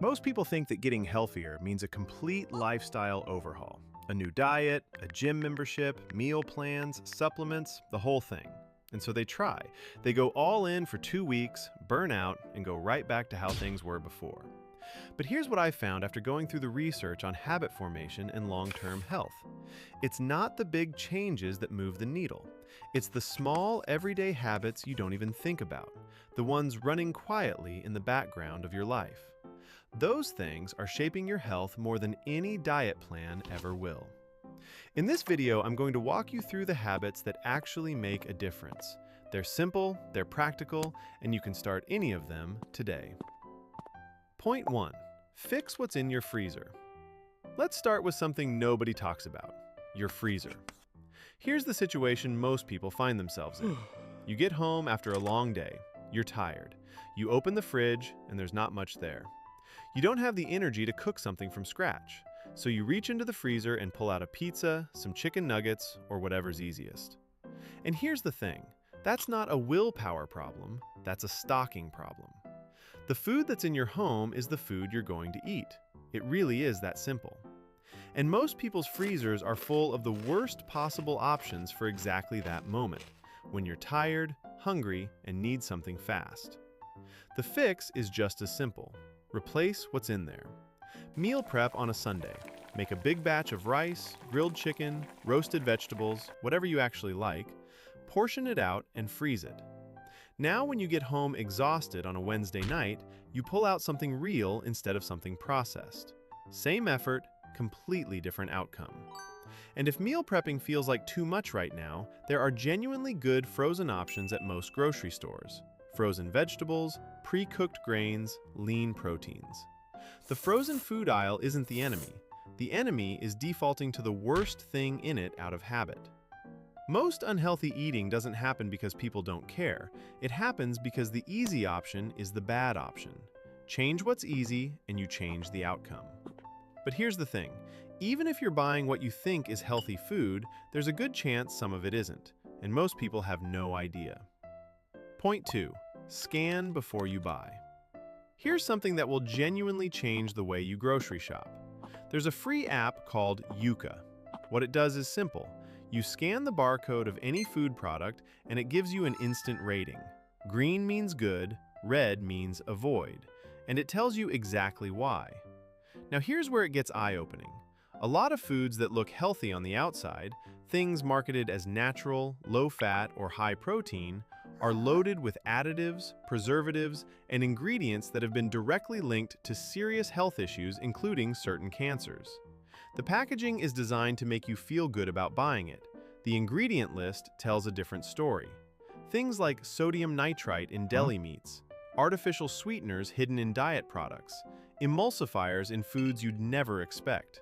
Most people think that getting healthier means a complete lifestyle overhaul. A new diet, a gym membership, meal plans, supplements, the whole thing. And so they try. They go all in for 2 weeks, burn out, and go right back to how things were before. But here's what I found after going through the research on habit formation and long-term health. It's not the big changes that move the needle. It's the small, everyday habits you don't even think about, the ones running quietly in the background of your life. Those things are shaping your health more than any diet plan ever will. In this video, I'm going to walk you through the habits that actually make a difference. They're simple, they're practical, and you can start any of them today. Point 1. Fix what's in your freezer. Let's start with something nobody talks about, your freezer. Here's the situation most people find themselves in. You get home after a long day. You're tired. You open the fridge, and there's not much there. You don't have the energy to cook something from scratch, so you reach into the freezer and pull out a pizza, some chicken nuggets, or whatever's easiest. And here's the thing. That's not a willpower problem, that's a stocking problem. The food that's in your home is the food you're going to eat. It really is that simple. And most people's freezers are full of the worst possible options for exactly that moment, when you're tired, hungry, and need something fast. The fix is just as simple. Replace what's in there. Meal prep on a Sunday. Make a big batch of rice, grilled chicken, roasted vegetables, whatever you actually like. Portion it out and freeze it. Now when you get home exhausted on a Wednesday night, you pull out something real instead of something processed. Same effort, completely different outcome. And if meal prepping feels like too much right now, there are genuinely good frozen options at most grocery stores. Frozen vegetables, pre-cooked grains, lean proteins. The frozen food aisle isn't the enemy. The enemy is defaulting to the worst thing in it out of habit. Most unhealthy eating doesn't happen because people don't care. It happens because the easy option is the bad option. Change what's easy and you change the outcome. But here's the thing. Even if you're buying what you think is healthy food, there's a good chance some of it isn't, and most people have no idea. Point 2. Scan before you buy. Here's something that will genuinely change the way you grocery shop. There's a free app called Yuka. What it does is simple. You scan the barcode of any food product and it gives you an instant rating. Green means good, red means avoid, and it tells you exactly why. Now here's where it gets eye-opening. A lot of foods that look healthy on the outside, things marketed as natural, low-fat, or high-protein, are loaded with additives, preservatives, and ingredients that have been directly linked to serious health issues, including certain cancers. The packaging is designed to make you feel good about buying it. The ingredient list tells a different story. Things like sodium nitrite in deli meats, artificial sweeteners hidden in diet products, emulsifiers in foods you'd never expect.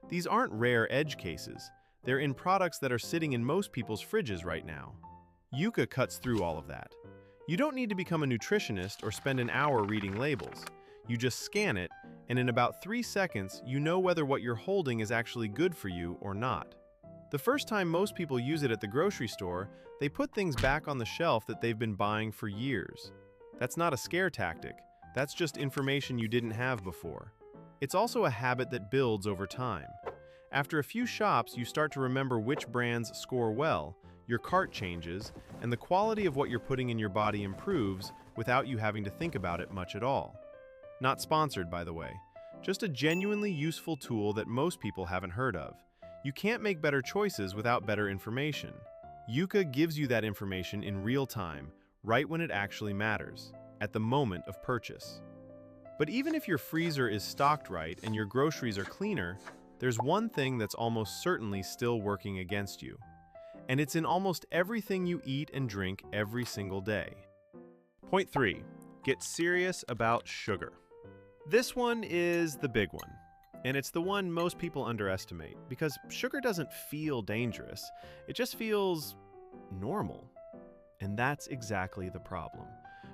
These aren't rare edge cases. They're in products that are sitting in most people's fridges right now. Yuka cuts through all of that. You don't need to become a nutritionist or spend an hour reading labels. You just scan it, and in about 3 seconds, you know whether what you're holding is actually good for you or not. The first time most people use it at the grocery store, they put things back on the shelf that they've been buying for years. That's not a scare tactic. That's just information you didn't have before. It's also a habit that builds over time. After a few shops, you start to remember which brands score well, your cart changes, and the quality of what you're putting in your body improves without you having to think about it much at all. Not sponsored, by the way. Just a genuinely useful tool that most people haven't heard of. You can't make better choices without better information. Yuka gives you that information in real time, right when it actually matters, at the moment of purchase. But even if your freezer is stocked right and your groceries are cleaner, there's one thing that's almost certainly still working against you. And it's in almost everything you eat and drink every single day. Point 3. Get serious about sugar. This one is the big one, and it's the one most people underestimate because sugar doesn't feel dangerous. It just feels normal. And that's exactly the problem.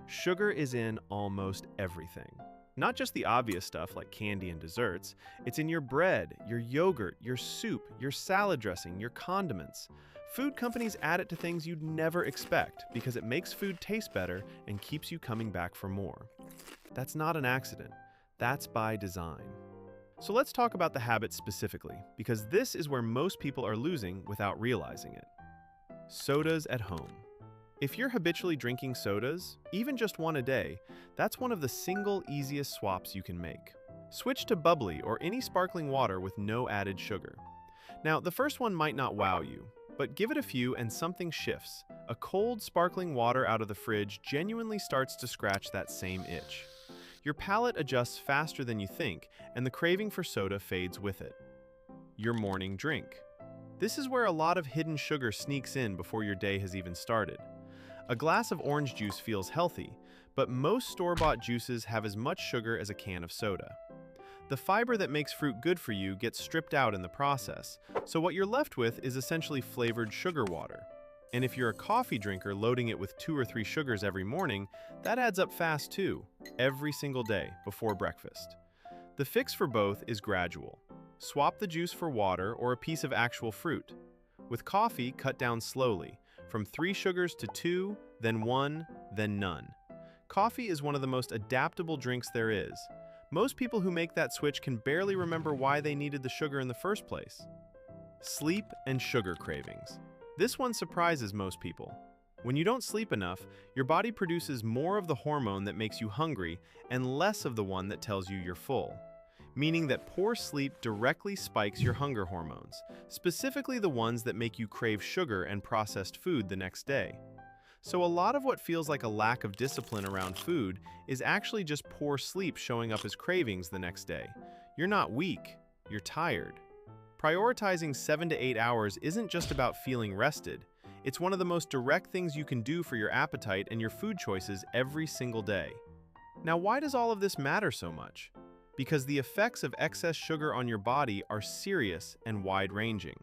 Sugar is in almost everything. Not just the obvious stuff like candy and desserts. It's in your bread, your yogurt, your soup, your salad dressing, your condiments. Food companies add it to things you'd never expect because it makes food taste better and keeps you coming back for more. That's not an accident. That's by design. So let's talk about the habit specifically, because this is where most people are losing without realizing it. Sodas at home. If you're habitually drinking sodas, even just one a day, that's one of the single easiest swaps you can make. Switch to bubbly or any sparkling water with no added sugar. Now, the first one might not wow you, but give it a few and something shifts. A cold, sparkling water out of the fridge genuinely starts to scratch that same itch. Your palate adjusts faster than you think, and the craving for soda fades with it. Your morning drink. This is where a lot of hidden sugar sneaks in before your day has even started. A glass of orange juice feels healthy, but most store-bought juices have as much sugar as a can of soda. The fiber that makes fruit good for you gets stripped out in the process, so what you're left with is essentially flavored sugar water. And if you're a coffee drinker loading it with 2 or 3 sugars every morning, that adds up fast too, every single day before breakfast. The fix for both is gradual. Swap the juice for water or a piece of actual fruit. With coffee, cut down slowly, from 3 sugars to 2, then 1, then none. Coffee is one of the most adaptable drinks there is. Most people who make that switch can barely remember why they needed the sugar in the first place. Sleep and sugar cravings. This one surprises most people. When you don't sleep enough, your body produces more of the hormone that makes you hungry and less of the one that tells you you're full, meaning that poor sleep directly spikes your hunger hormones, specifically the ones that make you crave sugar and processed food the next day. So a lot of what feels like a lack of discipline around food is actually just poor sleep showing up as cravings the next day. You're not weak, you're tired. Prioritizing 7 to 8 hours isn't just about feeling rested. It's one of the most direct things you can do for your appetite and your food choices every single day. Now, why does all of this matter so much? Because the effects of excess sugar on your body are serious and wide-ranging.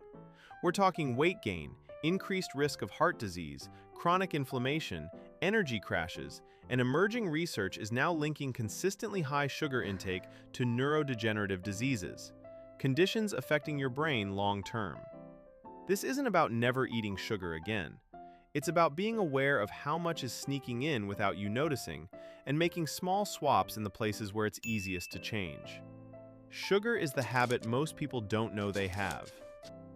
We're talking weight gain, increased risk of heart disease, chronic inflammation, energy crashes, and emerging research is now linking consistently high sugar intake to neurodegenerative diseases, conditions affecting your brain long-term. This isn't about never eating sugar again. It's about being aware of how much is sneaking in without you noticing and making small swaps in the places where it's easiest to change. Sugar is the habit most people don't know they have.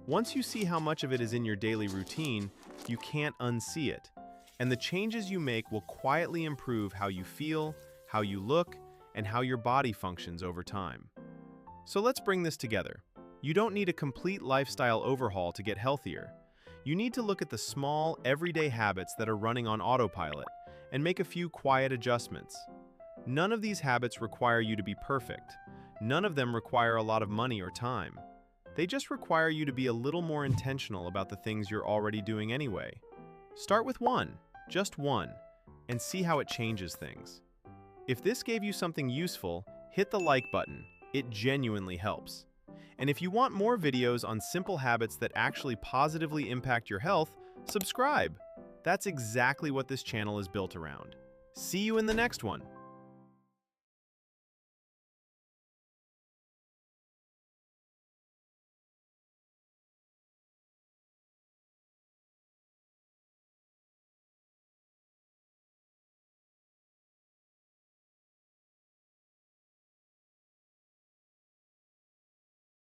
Once you see how much of it is in your daily routine, you can't unsee it, and the changes you make will quietly improve how you feel, how you look, and how your body functions over time. So let's bring this together. You don't need a complete lifestyle overhaul to get healthier. You need to look at the small, everyday habits that are running on autopilot and make a few quiet adjustments. None of these habits require you to be perfect. None of them require a lot of money or time. They just require you to be a little more intentional about the things you're already doing anyway. Start with one, just one, and see how it changes things. If this gave you something useful, hit the like button. It genuinely helps. And if you want more videos on simple habits that actually positively impact your health, subscribe. That's exactly what this channel is built around. See you in the next one.